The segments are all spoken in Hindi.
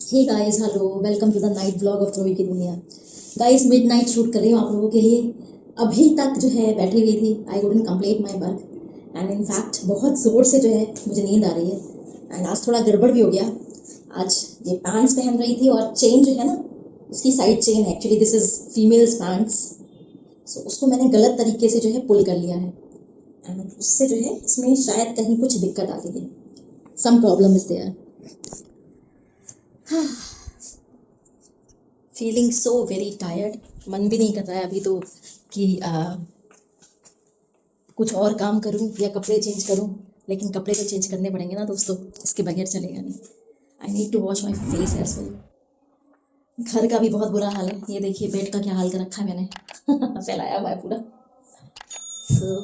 Hey guys, hello, welcome to the night blog of Dhruvi की दुनिया। गाइस, मिडनाइट शूट कर रही हूँ आप लोगों के लिए। अभी तक जो है बैठी हुई थी, I wouldn't complete my work and in fact बहुत ज़ोर से जो है मुझे नींद आ रही है। एंड आज थोड़ा गड़बड़ भी हो गया। आज ये पैंट्स पहन रही थी और चेन जो है ना, इसकी side chain, actually this is females pants. So उसको मैंने गलत तरीके से जो है पुल कर लिया है एंड उससे जो है इसमें शायद कहीं कुछ दिक्कत आ गई है। Some problem is there. Feeling so very tired. मन भी नहीं कर रहा है अभी तो कि कुछ और काम करूं या कपड़े चेंज करूं। लेकिन कपड़े तो चेंज करने पड़ेंगे ना दोस्तों, इसके बगैर चलेगा नहीं। I need to wash my face as well. घर का भी बहुत बुरा हाल है। ये देखिए बेड का क्या हाल कर रखा है मैंने। फैलाया हुआ है पूरा। सो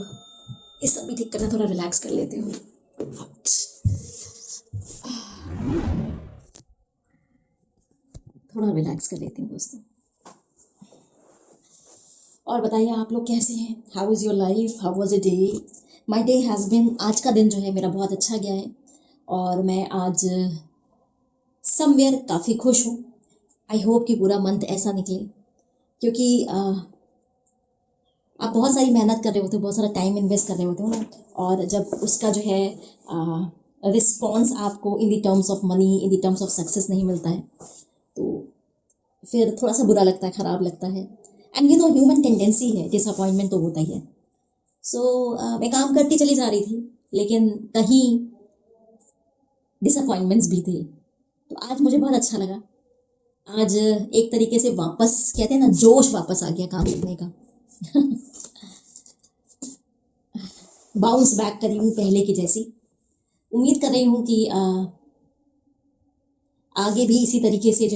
ये सब भी ठीक करना, थोड़ा रिलैक्स कर लेती हूँ। थोड़ा रिलैक्स कर लेती हूँ दोस्तों। और बताइए आप लोग कैसे हैं? How is your life? How was a day? My day has been, आज का दिन जो है मेरा बहुत अच्छा गया है और मैं आज समवेयर काफ़ी खुश हूँ। आई होप कि पूरा मंथ ऐसा निकले, क्योंकि आप बहुत सारी मेहनत कर रहे होते हो, बहुत सारा टाइम इन्वेस्ट कर रहे होते हो ना, और जब उसका जो है रिस्पॉन्स आपको in the terms of money, in the terms of success नहीं मिलता है तो फिर थोड़ा सा बुरा लगता है, ख़राब लगता है। And you know, human tendency है, डिसअपॉइंटमेंट तो होता ही है। सो मैं काम करती चली जा रही थी, लेकिन कहीं डिसअपॉइंटमेंट्स भी थे। तो आज मुझे बहुत अच्छा लगा। आज एक तरीके से वापस, कहते हैं ना, जोश वापस आ गया काम करने का। बाउंस बैक कर रही हूँ पहले की जैसी। उम्मीद कर रही हूँ कि आगे भी इसी तरीके से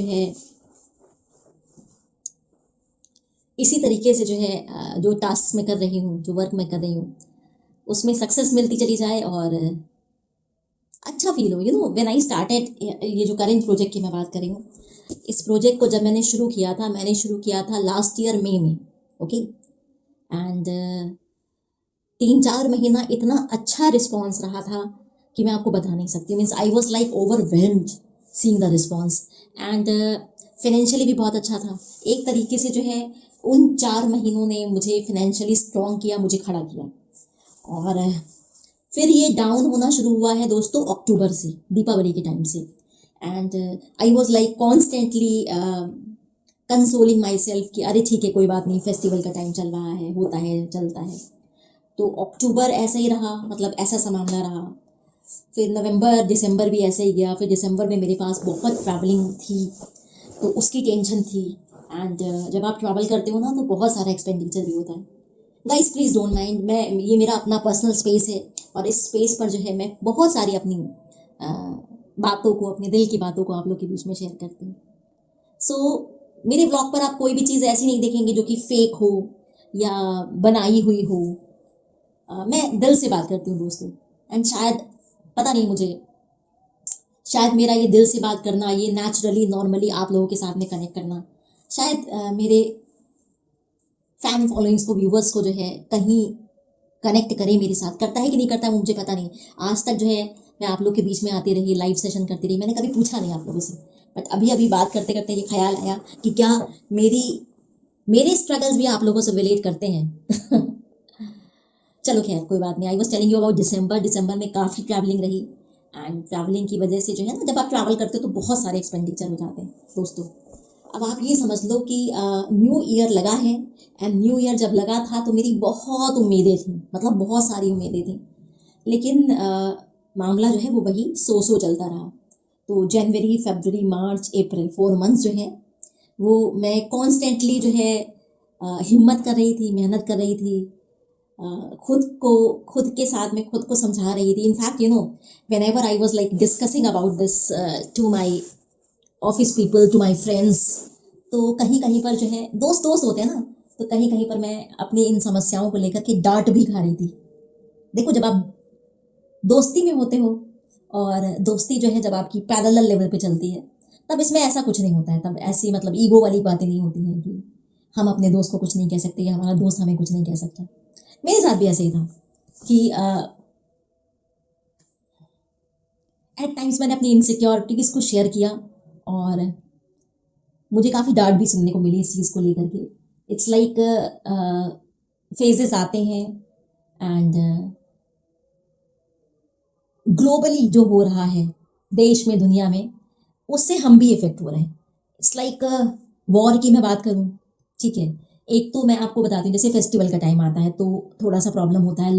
जो है जो टास्क में कर रही हूँ, जो वर्क में कर रही हूँ, उसमें सक्सेस मिलती चली जाए और अच्छा फील हो। You know, when I started, ये जो करेंट प्रोजेक्ट की मैं बात कर रही हूँ, इस प्रोजेक्ट को जब मैंने शुरू किया था लास्ट ईयर मई में। ओके। एंड 3-4 महीना इतना अच्छा रिस्पॉन्स रहा था कि मैं आपको बता नहीं सकती। Means I was like overwhelmed seeing the response. And financially भी बहुत अच्छा था। एक तरीके से जो है उन 4 महीनों ने मुझे फाइनेंशियली स्ट्रॉन्ग किया, मुझे खड़ा किया। और फिर ये डाउन होना शुरू हुआ है दोस्तों अक्टूबर से, दीपावली के टाइम से। And I was like constantly consoling my self कि अरे ठीक है, कोई बात नहीं, फेस्टिवल का टाइम चल रहा है, होता है, चलता है। तो अक्टूबर ऐसा ही रहा, मतलब ऐसा सा मामला रहा। फिर नवंबर दिसंबर भी ऐसे ही गया। फिर दिसंबर में मेरे पास बहुत ट्रैवलिंग थी, तो उसकी टेंशन थी। एंड जब आप ट्रैवल करते हो ना, तो बहुत सारा एक्सपेंडिचर भी होता है। गाइस प्लीज़ डोंट माइंड, मैं, ये मेरा अपना पर्सनल स्पेस है और इस स्पेस पर जो है मैं बहुत सारी अपनी बातों को, अपने दिल की बातों को आप लोग के बीच में शेयर करती हूँ। सो मेरे ब्लॉग पर आप कोई भी चीज़ ऐसी नहीं देखेंगे जो कि फेक हो या बनाई हुई हो। मैं दिल से बात करती हूँ दोस्तों। एंड शायद, पता नहीं मुझे, शायद मेरा ये दिल से बात करना, ये नेचुरली नॉर्मली आप लोगों के साथ में कनेक्ट करना, शायद मेरे फैन फॉलोइंग्स को, व्यूवर्स को जो है कहीं कनेक्ट करे मेरे साथ। करता है कि नहीं करता है मुझे पता नहीं। आज तक जो है मैं आप लोग के बीच में आती रही, लाइव सेशन करती रही, मैंने कभी पूछा नहीं आप लोगों से। बट अभी अभी बात करते करते ये ख्याल आया कि क्या मेरे स्ट्रगल्स भी आप लोगों से रिलेट करते हैं। चलो खैर, कोई बात नहीं। I was telling you about दिसंबर में काफ़ी ट्रैवलिंग रही। एंड ट्रैवलिंग की वजह से जो है ना, जब आप ट्रैवल करते हो तो बहुत सारे एक्सपेंडिचर हो जाते हैं दोस्तों। अब आप ये समझ लो कि न्यू ईयर लगा है। एंड न्यू ईयर जब लगा था तो मेरी बहुत उम्मीदें थी, मतलब बहुत सारी उम्मीदें थी। लेकिन मामला जो है वो वही सो चलता रहा। तो जनवरी, फरवरी, मार्च, अप्रैल, 4 मंथ्स जो है वो मैं कॉन्स्टेंटली जो है हिम्मत कर रही थी, मेहनत कर रही थी, खुद के साथ में खुद को समझा रही थी। In fact you know, whenever I was like discussing about this to my office people, to my friends, तो कहीं कहीं पर जो है दोस्त दोस्त होते हैं ना, तो कहीं कहीं पर मैं अपनी इन समस्याओं को लेकर के डांट भी खा रही थी। देखो, जब आप दोस्ती में होते हो और दोस्ती जो है जब आपकी पैरेलल लेवल पे चलती है, तब इसमें ऐसा कुछ नहीं होता है। तब ऐसी, मतलब ईगो वाली बातें नहीं होती हैं कि हम अपने दोस्त को कुछ नहीं कह सकते या हमारा दोस्त हमें कुछ नहीं कह सकता। मेरे साथ भी ऐसे ही था कि एट टाइम्स मैंने अपनी इनसिक्योरिटीज़ को शेयर किया और मुझे काफ़ी डांट भी सुनने को मिली इस चीज़ को लेकर के। इट्स लाइक फेजेस आते हैं एंड ग्लोबली जो हो रहा है देश में दुनिया में, उससे हम भी इफेक्ट हो रहे हैं। इट्स लाइक वॉर की मैं बात करूं, ठीक है, एक तो मैं आपको बताती हूँ, जैसे फेस्टिवल का टाइम आता है तो थोड़ा सा प्रॉब्लम होता है,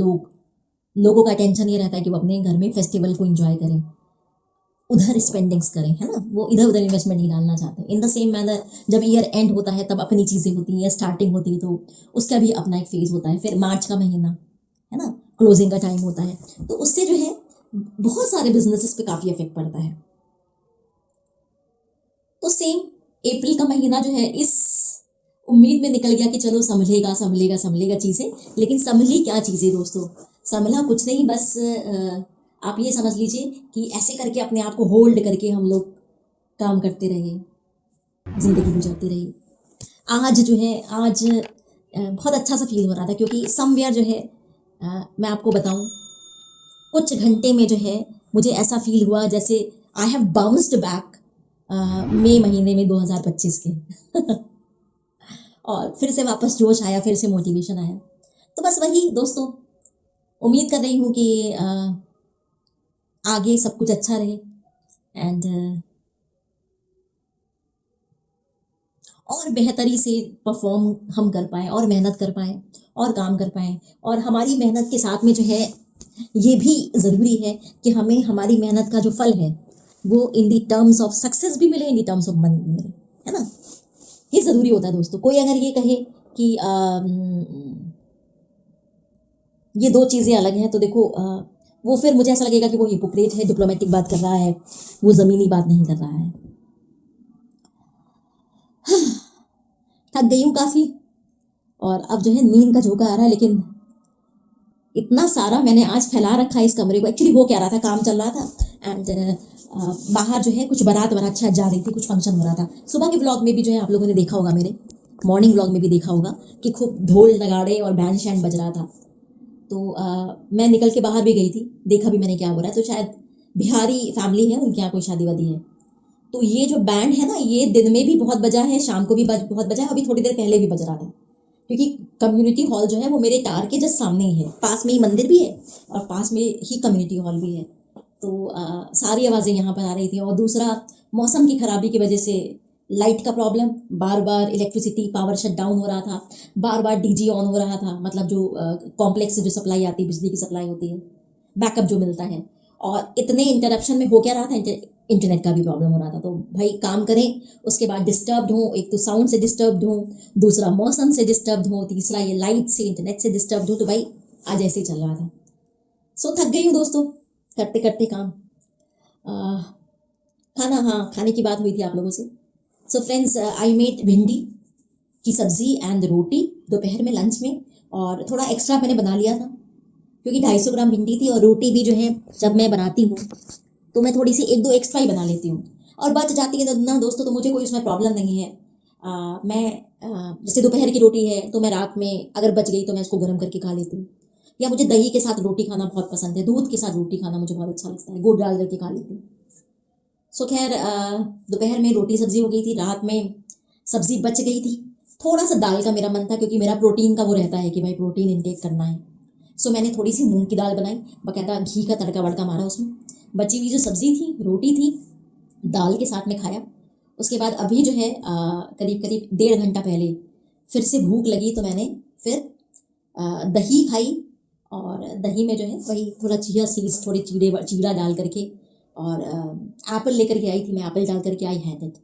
लोगों का टेंशन ये रहता है कि वो अपने घर में फेस्टिवल को एंजॉय करें, उधर स्पेंडिंग्स करें, है ना, वो इधर उधर इन्वेस्टमेंट नहीं डालना चाहते। इन द सेम मैनर जब ईयर एंड होता है तब अपनी चीज़ें होती हैं, स्टार्टिंग होती है तो उसका भी अपना एक फेज होता है। फिर मार्च का महीना, है ना, क्लोजिंग का टाइम होता है, तो उससे जो है बहुत सारे बिजनेसेस पे काफ़ी इफेक्ट पड़ता है। तो सेम अप्रैल का महीना जो है इस उम्मीद में निकल गया कि चलो संभलेगा संभलेगा संभलेगा चीज़ें, लेकिन संभली क्या चीज़ें दोस्तों, संभला कुछ नहीं, बस आप ये समझ लीजिए कि ऐसे करके अपने आप को होल्ड करके हम लोग काम करते रहे, ज़िंदगी गुजारते रहे। आज जो है आज बहुत अच्छा सा फील हो रहा था, क्योंकि समवेयर जो है मैं आपको बताऊं, कुछ घंटे में जो है मुझे ऐसा फील हुआ जैसे आई हैव बाउंस्ड बैक मई महीने में 2025 के और फिर से वापस जोश आया, फिर से मोटिवेशन आया। तो बस वही दोस्तों, उम्मीद कर रही हूँ कि आगे सब कुछ अच्छा रहे एंड और बेहतरी से परफॉर्म हम कर पाएँ और मेहनत कर पाएँ और काम कर पाएँ। और हमारी मेहनत के साथ में जो है ये भी ज़रूरी है कि हमें हमारी मेहनत का जो फल है वो इन दी टर्म्स ऑफ सक्सेस भी मिले, इन दी टर्म्स ऑफ मनी भी मिले, है ना। ये ज़रूरी होता है दोस्तों। कोई अगर ये कहे कि ये दो चीज़ें अलग हैं तो देखो वो फिर मुझे ऐसा लगेगा कि वो हिपोक्रेट है, डिप्लोमेटिक बात कर रहा है, वो ज़मीनी बात नहीं कर रहा है। थक गई हूँ काफ़ी और अब जो है नींद का झोंका आ रहा है, लेकिन इतना सारा मैंने आज फैला रखा है इस कमरे को। एक्चुअली वो क्या रहा था, काम चल रहा था एंड बाहर जो है कुछ बारात अच्छा जा रही थी, कुछ फंक्शन हो रहा था। सुबह के व्लॉग में भी जो है आप लोगों ने देखा होगा, मेरे मॉर्निंग व्लॉग में भी देखा होगा कि खूब ढोल नगाड़े और बैंड शैंड बज रहा था। तो मैं निकल के बाहर भी गई थी, देखा भी मैंने क्या हो रहा है। तो शायद बिहारी फैमिली है, उनके यहाँ कोई शादी वादी है। तो ये जो बैंड है ना, ये दिन में भी बहुत बजा है, शाम को भी बहुत बजा है, अभी थोड़ी देर पहले भी बज रहा था। क्योंकि कम्युनिटी हॉल जो है वो मेरे टार के जस्ट सामने ही है, पास में ही मंदिर भी है और पास में ही कम्युनिटी हॉल भी है। तो सारी आवाज़ें यहाँ पर आ रही थी। और दूसरा, मौसम की खराबी की वजह से लाइट का प्रॉब्लम, बार बार इलेक्ट्रिसिटी पावर शट डाउन हो रहा था, बार बार डीजी ऑन हो रहा था, मतलब जो कॉम्प्लेक्स से जो सप्लाई आती है, बिजली की सप्लाई होती है, बैकअप जो मिलता है। और इतने इंटरप्शन में हो क्या रहा था, इंटरनेट का भी प्रॉब्लम हो रहा था। तो भाई काम करें, उसके बाद डिस्टर्ब्ड हो, एक तो साउंड से डिस्टर्ब्ड हो, दूसरा मौसम से डिस्टर्ब्ड हो, तीसरा ये लाइट से इंटरनेट से डिस्टर्ब्ड हो। तो भाई आज ऐसे ही चल रहा था। सो थक गई हूँ दोस्तों करते करते काम। खाना, हाँ खाने की बात हुई थी आप लोगों से। सो फ्रेंड्स, आई मेड भिंडी की सब्जी एंड रोटी दोपहर में लंच में, और थोड़ा एक्स्ट्रा मैंने बना लिया था क्योंकि 250 ग्राम भिंडी थी। और रोटी भी जो है जब मैं बनाती हूँ तो मैं थोड़ी सी एक दो एक्स्ट्रा ही बना लेती हूँ, और बच जाती है ना दोस्तों, तो मुझे कोई उसमें प्रॉब्लम नहीं है। जैसे दोपहर की रोटी है तो मैं रात में अगर बच गई तो मैं इसको गर्म करके खा लेती हूँ। या मुझे दही के साथ रोटी खाना बहुत पसंद है, दूध के साथ रोटी खाना मुझे बहुत अच्छा लगता है, गुड़ डाल करके खा लेती हूँ। सो खैर दोपहर में रोटी सब्जी हो गई थी, रात में सब्जी बच गई थी। थोड़ा सा दाल का मेरा मन था क्योंकि मेरा प्रोटीन का वो रहता है कि भाई प्रोटीन इनटेक करना है। सो मैंने थोड़ी सी मूंग की दाल बनाई, बाकायदा घी का तड़का वड़का मारा उसमें। बची हुई जो सब्जी थी, रोटी थी, दाल के साथ में खाया। उसके बाद अभी जो है करीब करीब 1.5 घंटा पहले फिर से भूख लगी तो मैंने फिर दही खाई। और दही में जो है वही थोड़ा चिया सीड्स, थोड़े चीरा डाल करके, और एप्पल लेकर के आई थी मैं, एप्पल डाल करके आई हैड इट।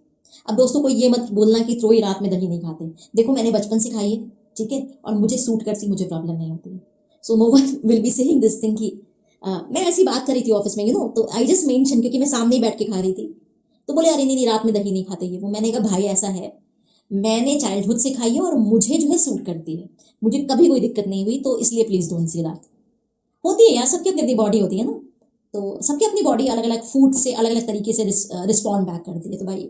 अब दोस्तों कोई ये मत बोलना कि त्रोई रात में दही नहीं खाते, देखो मैंने बचपन से खाई है, ठीक है, और मुझे सूट करती, मुझे प्रॉब्लम नहीं होती है। So no one will be saying this thing कि मैं ऐसी बात कर रही थी ऑफिस में, तो आई जस्ट मेंशन, क्योंकि मैं सामने ही बैठ के खा रही थी, तो बोले अरे नहीं रात में दही नहीं खाते ये वो। मैंने कहा भाई ऐसा है, मैंने चाइल्डहुड से खाई है और मुझे जो है सूट करती है, मुझे कभी कोई दिक्कत नहीं हुई, तो इसलिए प्लीज डोंट से दैट। होती है यार, सबकी अपनी अपनी बॉडी होती है ना, तो सबकी अपनी बॉडी अलग अलग फूड से अलग अलग तरीके से रिस्पॉन्ड बैक करती है। तो भाई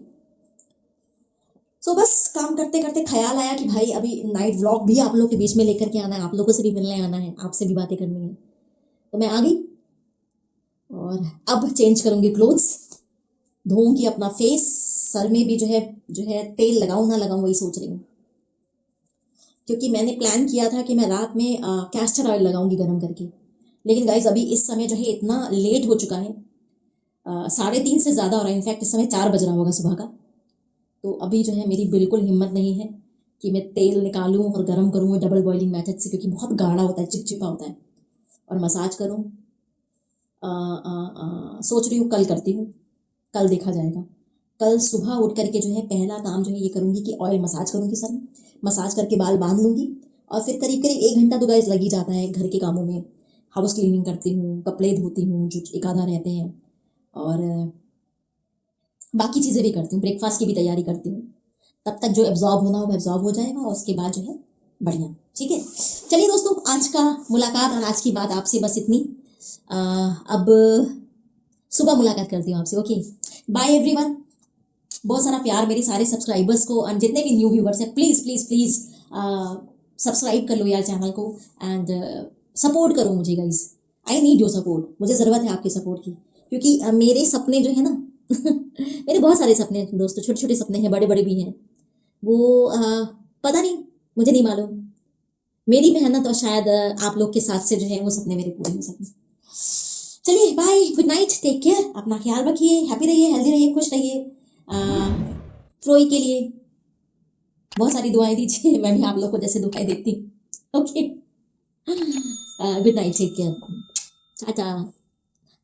सो बस काम करते करते ख्याल आया कि भाई अभी नाइट व्लॉग भी आप लोग के बीच में लेकर के आना है, आप लोगों से भी मिलने आना है, आपसे भी बातें करनी है। तो मैं आ गई और अब चेंज करूंगी क्लोथ्स, धोऊंगी अपना फेस, सर में भी जो है तेल लगाऊं ना लगाऊं वही सोच रही हूँ, क्योंकि मैंने प्लान किया था कि मैं रात में कैस्टर ऑयल लगाऊंगी गर्म करके। लेकिन गाइज अभी इस समय जो है इतना लेट हो चुका है, 3:30 से ज़्यादा हो रहा है, इनफैक्ट इस समय 4 बज रहा होगा सुबह का। तो अभी जो है मेरी बिल्कुल हिम्मत नहीं है कि मैं तेल निकालूं और गर्म करूं डबल बॉइलिंग मेथड से, क्योंकि बहुत गाढ़ा होता है, चिपचिपा होता है। और मसाज करूं, सोच रही हूँ कल करती हूँ, कल देखा जाएगा। कल सुबह उठ करके जो है पहला काम जो है ये करूँगी कि ऑयल मसाज करूँगी सर में, मसाज करके बाल बांध लूँगी। और फिर करीब करीब 1 घंटा तो गाइस लग ही जाता है घर के कामों में। हाउस क्लीनिंग करती हूँ, कपड़े धोती हूँ जो एक आधा रहते हैं, और बाकी चीज़ें भी करती हूँ, ब्रेकफास्ट की भी तैयारी करती हूँ। तब तक जो एब्जॉर्ब होना वो एब्जॉर्ब हो जाएगा, और उसके बाद जो है बढ़िया। ठीक है, चलिए दोस्तों, आज का मुलाकात और आज की बात आपसे बस इतनी। अब सुबह मुलाकात करती हूँ आपसे। Okay, bye everyone. बहुत सारा प्यार मेरे सारे सब्सक्राइबर्स को, और जितने भी न्यू व्यूवर्स हैं, प्लीज़ प्लीज़ प्लीज़ सब्सक्राइब कर लो यार चैनल को, एंड सपोर्ट करो मुझे guys. I need your support, मुझे ज़रूरत है आपके सपोर्ट की, क्योंकि मेरे सपने जो है ना मेरे बहुत सारे सपने हैं दोस्तों, छोटे छोटे सपने हैं, बड़े बड़े भी हैं। वो पता नहीं, मुझे नहीं मालूम। मेरी मेहनत और शायद आप लोग के साथ से जो है वो सपने मेरे पूरे हो सकें। चलिए bye, good night, take care, अपना ख्याल रखिए, हैप्पी रहिए, हेल्दी रहिए, खुश रहिए। फ्रोई के लिए बहुत सारी दुआएं दीजिए, मैं भी आप लोग को जैसे दुआएं देती हूँ। Okay, good night, take care, tata.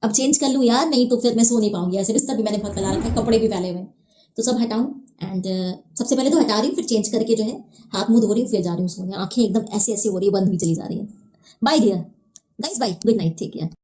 अब चेंज कर लूँ यार, नहीं तो फिर मैं सो नहीं पाऊंगी। ऐसे बिस्तर भी मैंने बहुत फैला रखा है, कपड़े भी फैले हुए हैं, तो सब हटाऊं। एंड सबसे पहले तो हटा रही हूँ, फिर चेंज करके जो है हाथ मुंह धो रही हूँ, फिर जा रही हूँ सोने। आंखें एकदम ऐसे ऐसे हो रही है, बंद हुई चली जा रही है। Bye dear guys, bye, good night, take care.